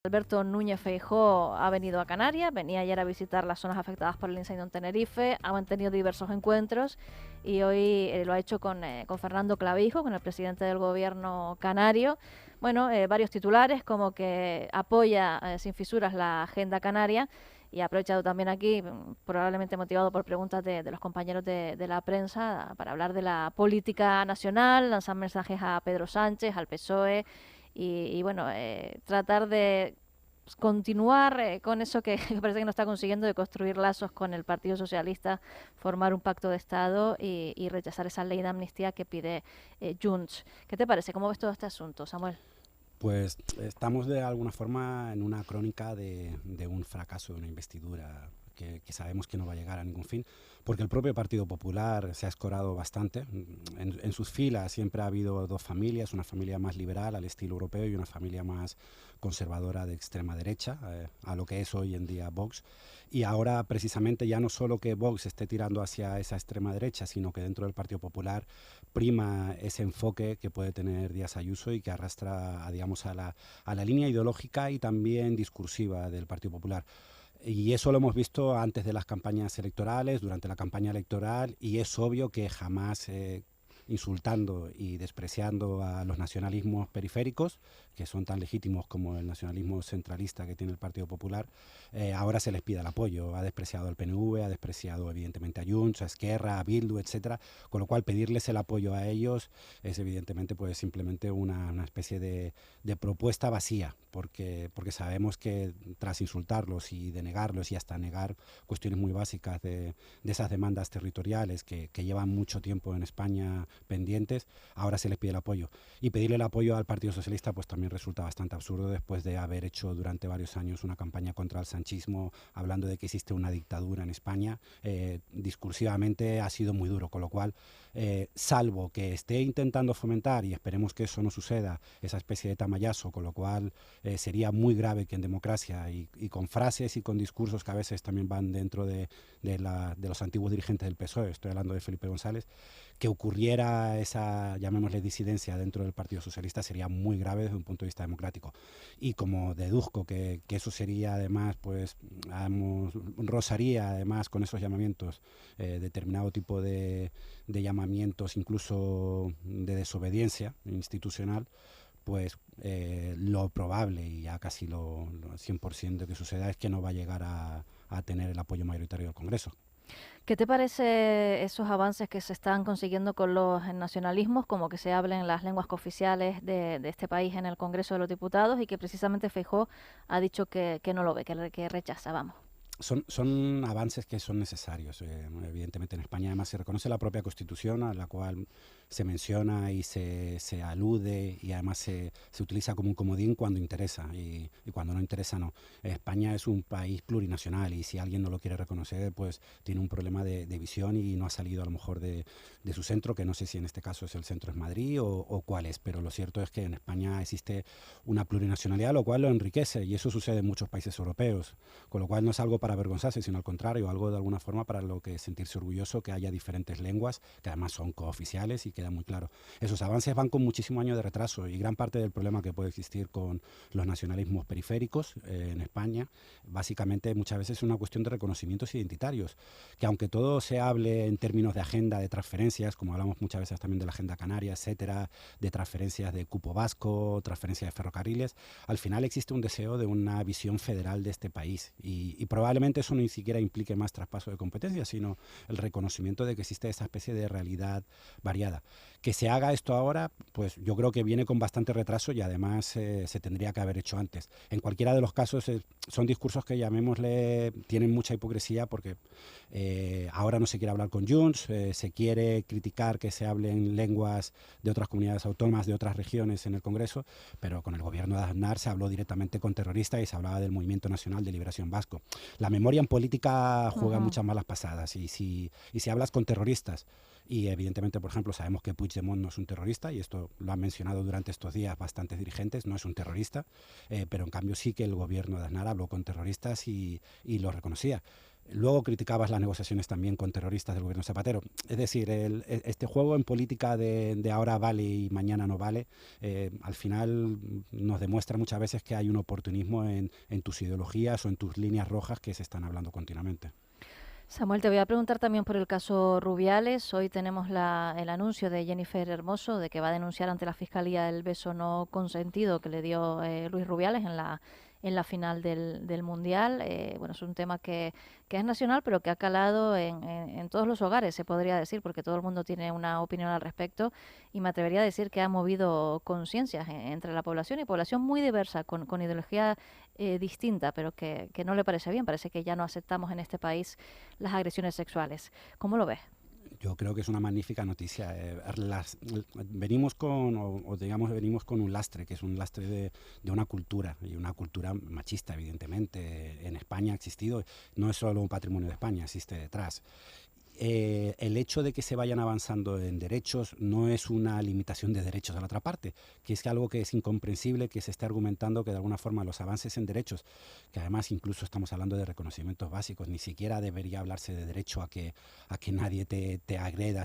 Alberto Núñez Feijóo ha venido a Canarias, venía ayer a visitar las zonas afectadas por el incendio en Tenerife, ha mantenido diversos encuentros y hoy lo ha hecho con Fernando Clavijo, con el presidente del gobierno canario. Bueno, varios titulares como que apoya sin fisuras la agenda canaria y ha aprovechado también aquí, probablemente motivado por preguntas de los compañeros de la prensa, para hablar de la política nacional, lanzar mensajes a Pedro Sánchez, al PSOE y bueno, tratar de continuar con eso que parece que no está consiguiendo, de construir lazos con el Partido Socialista, formar un pacto de Estado y rechazar esa ley de amnistía que pide Junts. ¿Qué te parece? ¿Cómo ves todo este asunto, Samuel? Pues estamos de alguna forma en una crónica de un fracaso de una investidura que sabemos que no va a llegar a ningún fin, porque el propio Partido Popular se ha escorado bastante. En sus filas siempre ha habido dos familias, una familia más liberal al estilo europeo y una familia más conservadora de extrema derecha, a lo que es hoy en día Vox. Y ahora precisamente ya no solo que Vox esté tirando hacia esa extrema derecha, sino que dentro del Partido Popular prima ese enfoque que puede tener Díaz Ayuso y que arrastra, digamos, a la línea ideológica y también discursiva del Partido Popular. Y eso lo hemos visto antes de las campañas electorales, durante la campaña electoral, y es obvio que jamás insultando y despreciando a los nacionalismos periféricos, que son tan legítimos como el nacionalismo centralista que tiene el Partido Popular, ahora se les pide el apoyo. Ha despreciado al PNV, ha despreciado evidentemente a Junts, a Esquerra, a Bildu, etcétera, con lo cual pedirles el apoyo a ellos es evidentemente pues simplemente una especie de propuesta vacía, porque sabemos que tras insultarlos y denegarlos y hasta negar cuestiones muy básicas de esas demandas territoriales que llevan mucho tiempo en España pendientes, ahora se les pide el apoyo. Y pedirle el apoyo al Partido Socialista pues también resulta bastante absurdo después de haber hecho durante varios años una campaña contra el sanchismo, hablando de que existe una dictadura en España. Discursivamente ha sido muy duro, con lo cual, salvo que esté intentando fomentar, y esperemos que eso no suceda, esa especie de tamallazo, con lo cual sería muy grave que en democracia y con frases y con discursos que a veces también van dentro de los antiguos dirigentes del PSOE, estoy hablando de Felipe González, que ocurriera esa, llamémosle, disidencia dentro del Partido Socialista sería muy grave desde un punto de vista democrático. Y como deduzco que eso sería además, pues, rozaría además con esos llamamientos determinado tipo de llamamientos, incluso de desobediencia institucional, pues lo probable y ya casi lo 100% de que suceda es que no va a llegar a tener el apoyo mayoritario del Congreso. ¿Qué te parece esos avances que se están consiguiendo con los nacionalismos, como que se hablen las lenguas cooficiales de este país en el Congreso de los Diputados y que precisamente Feijóo ha dicho que no lo ve, que rechaza, vamos? Son avances que son necesarios. Evidentemente en España además se reconoce la propia Constitución, a la cual se menciona y se alude y además se utiliza como un comodín cuando interesa y cuando no interesa no. España es un país plurinacional y si alguien no lo quiere reconocer pues tiene un problema de visión y no ha salido a lo mejor de su centro, que no sé si en este caso es el centro es Madrid o cuál es, pero lo cierto es que en España existe una plurinacionalidad, lo cual lo enriquece y eso sucede en muchos países europeos, con lo cual no es algo para avergonzarse, sino al contrario, algo de alguna forma para lo que sentirse orgulloso, que haya diferentes lenguas, que además son cooficiales y queda muy claro. Esos avances van con muchísimo año de retraso y gran parte del problema que puede existir con los nacionalismos periféricos en España, básicamente muchas veces es una cuestión de reconocimientos identitarios, que aunque todo se hable en términos de agenda, de transferencias, como hablamos muchas veces también de la agenda canaria, etcétera, de transferencias de cupo vasco, transferencias de ferrocarriles, al final existe un deseo de una visión federal de este país y probablemente eso ni siquiera implique más traspaso de competencias, sino el reconocimiento de que existe esa especie de realidad variada. Que se haga esto ahora, pues yo creo que viene con bastante retraso y además se tendría que haber hecho antes. En cualquiera de los casos son discursos que llamémosle, tienen mucha hipocresía porque ahora no se quiere hablar con Junts, se quiere criticar que se hablen lenguas de otras comunidades autónomas, de otras regiones en el Congreso, pero con el gobierno de Aznar se habló directamente con terroristas y se hablaba del Movimiento Nacional de Liberación Vasco. La memoria en política juega muchas malas pasadas y si hablas con terroristas y evidentemente, por ejemplo, sabemos que Puigdemont no es un terrorista y esto lo han mencionado durante estos días bastantes dirigentes, no es un terrorista, pero en cambio sí que el gobierno de Aznar habló con terroristas y lo reconocía. Luego criticabas las negociaciones también con terroristas del gobierno Zapatero. Es decir, este juego en política de ahora vale y mañana no vale, al final nos demuestra muchas veces que hay un oportunismo en tus ideologías o en tus líneas rojas que se están hablando continuamente. Samuel, te voy a preguntar también por el caso Rubiales. Hoy tenemos el anuncio de Jennifer Hermoso de que va a denunciar ante la Fiscalía el beso no consentido que le dio Luis Rubiales en la final del Mundial. Bueno, es un tema que es nacional, pero que ha calado en todos los hogares, se podría decir, porque todo el mundo tiene una opinión al respecto, y me atrevería a decir que ha movido conciencias entre la población, y población muy diversa, con ideología distinta, pero que no le parece bien. Parece que ya no aceptamos en este país las agresiones sexuales. ¿Cómo lo ves? Yo creo que es una magnífica noticia. Venimos venimos con un lastre, que es un lastre de una cultura, y una cultura machista, evidentemente. En España ha existido, no es solo un patrimonio de España, existe detrás. El hecho de que se vayan avanzando en derechos no es una limitación de derechos a la otra parte, que es algo que es incomprensible que se esté argumentando que de alguna forma los avances en derechos, que además incluso estamos hablando de reconocimientos básicos, ni siquiera debería hablarse de derecho a que nadie te agreda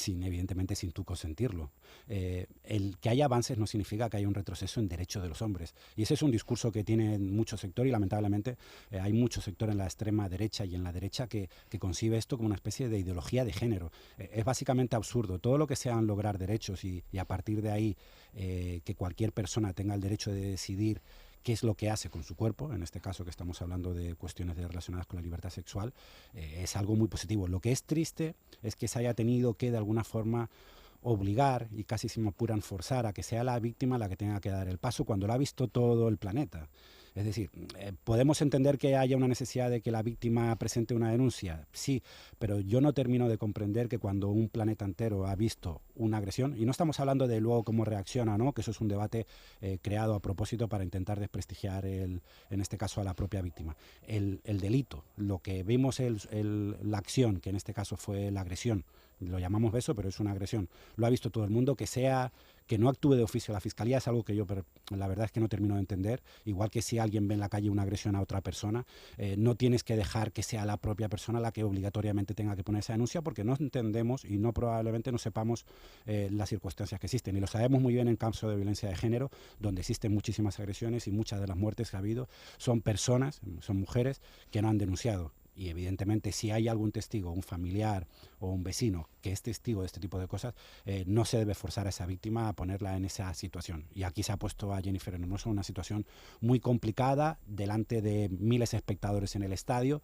evidentemente sin tú consentirlo. El que haya avances no significa que haya un retroceso en derechos de los hombres, y ese es un discurso que tiene mucho sector, y lamentablemente hay mucho sector en la extrema derecha y en la derecha que concibe esto como una especie de ideología de género. Es básicamente absurdo. Todo lo que sean lograr derechos y a partir de ahí que cualquier persona tenga el derecho de decidir qué es lo que hace con su cuerpo, en este caso que estamos hablando de cuestiones relacionadas con la libertad sexual, es algo muy positivo. Lo que es triste es que se haya tenido que de alguna forma obligar, y casi si me apuran forzar, a que sea la víctima la que tenga que dar el paso cuando lo ha visto todo el planeta. Es decir, podemos entender que haya una necesidad de que la víctima presente una denuncia, sí, pero yo no termino de comprender que cuando un planeta entero ha visto una agresión, y no estamos hablando de luego cómo reacciona, ¿no?, que eso es un debate creado a propósito para intentar desprestigiar, en este caso, a la propia víctima. El delito, lo que vimos, la acción, que en este caso fue la agresión, lo llamamos beso, pero es una agresión, lo ha visto todo el mundo. Que no actúe de oficio la Fiscalía es algo que yo, la verdad es que no termino de entender. Igual que si alguien ve en la calle una agresión a otra persona, no tienes que dejar que sea la propia persona la que obligatoriamente tenga que poner esa denuncia, porque no entendemos y no probablemente no sepamos las circunstancias que existen. Y lo sabemos muy bien en casos de violencia de género, donde existen muchísimas agresiones, y muchas de las muertes que ha habido son personas, son mujeres que no han denunciado. Y evidentemente si hay algún testigo, un familiar o un vecino que es testigo de este tipo de cosas, no se debe forzar a esa víctima a ponerla en esa situación. Y aquí se ha puesto a Jennifer Hermoso en una situación muy complicada delante de miles de espectadores en el estadio.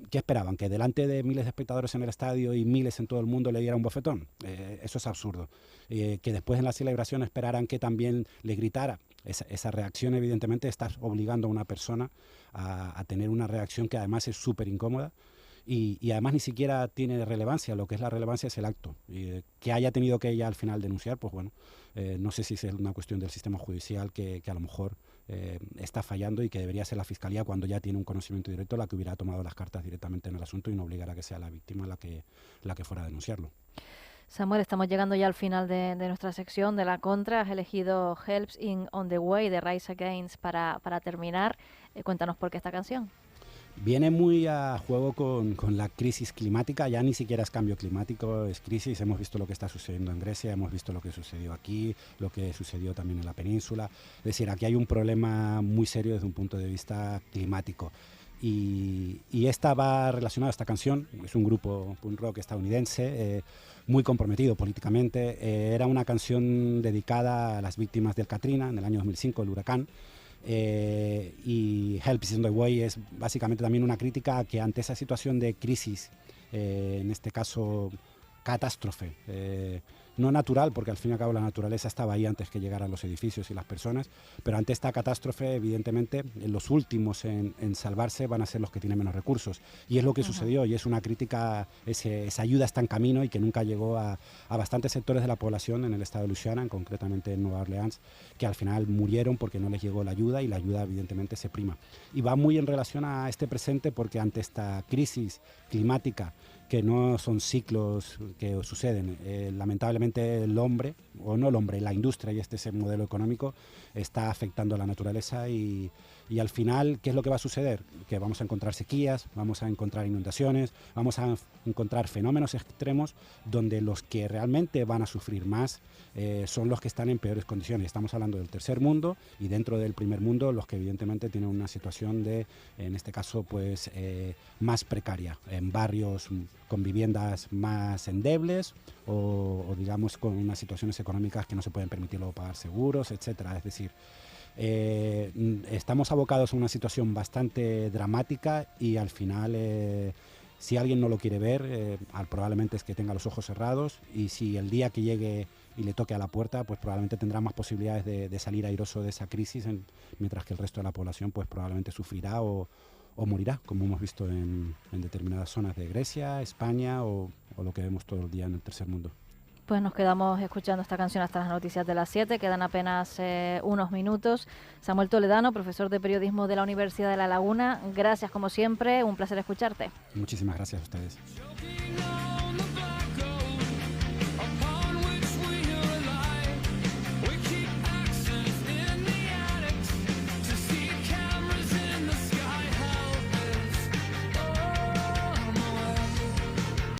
¿Qué esperaban? ¿Que delante de miles de espectadores en el estadio y miles en todo el mundo le diera un bofetón? Eso es absurdo. Que después en la celebración esperaran que también le gritara. Esa reacción evidentemente está obligando a una persona a tener una reacción que además es súper incómoda, y además ni siquiera tiene relevancia. Lo que es la relevancia es el acto. Que haya tenido que ella al final denunciar, pues bueno, no sé si es una cuestión del sistema judicial que a lo mejor está fallando, y que debería ser la Fiscalía, cuando ya tiene un conocimiento directo, la que hubiera tomado las cartas directamente en el asunto y no obligara a que sea la víctima la que fuera a denunciarlo. Samuel, estamos llegando ya al final de nuestra sección de la contra. Has elegido Helps in On The Way de Rise Against para terminar. Cuéntanos por qué esta canción. Viene muy a juego con la crisis climática. Ya ni siquiera es cambio climático, es crisis. Hemos visto lo que está sucediendo en Grecia, hemos visto lo que sucedió aquí, lo que sucedió también en la península. Es decir, aquí hay un problema muy serio desde un punto de vista climático. Y esta va relacionada a esta canción. Es un grupo punk rock estadounidense muy comprometido políticamente. Era una canción dedicada a las víctimas del Katrina en el año 2005, el huracán. Y Help is on the Way es básicamente también una crítica a que ante esa situación de crisis, en este caso catástrofe, no natural, porque al fin y al cabo la naturaleza estaba ahí antes que llegaran los edificios y las personas, pero ante esta catástrofe evidentemente los últimos en salvarse van a ser los que tienen menos recursos, y es lo que sucedió, y es una crítica. Esa ayuda está en camino y que nunca llegó a bastantes sectores de la población en el estado de Luisiana, concretamente en Nueva Orleans, que al final murieron porque no les llegó la ayuda, y la ayuda evidentemente se prima, y va muy en relación a este presente, porque ante esta crisis climática que no son ciclos que suceden. Lamentablemente el hombre, o no el hombre, la industria y ese modelo económico está afectando a la naturaleza y al final, ¿qué es lo que va a suceder? Que vamos a encontrar sequías, vamos a encontrar inundaciones, vamos a encontrar fenómenos extremos donde los que realmente van a sufrir más son los que están en peores condiciones. Estamos hablando del tercer mundo y dentro del primer mundo los que evidentemente tienen una situación de, en este caso, pues más precaria, en barrios con viviendas más endebles o digamos con unas situaciones económicas que no se pueden permitir luego pagar seguros, etcétera. Es decir, estamos abocados a una situación bastante dramática y al final si alguien no lo quiere ver probablemente es que tenga los ojos cerrados y si el día que llegue y le toque a la puerta pues probablemente tendrá más posibilidades de salir airoso de esa crisis mientras que el resto de la población pues probablemente sufrirá o morirá, como hemos visto en determinadas zonas de Grecia, España o lo que vemos todo el día en el tercer mundo. Pues nos quedamos escuchando esta canción hasta las noticias de las 7, quedan apenas unos minutos. Samuel Toledano, profesor de periodismo de la Universidad de La Laguna, gracias como siempre, un placer escucharte. Muchísimas gracias a ustedes.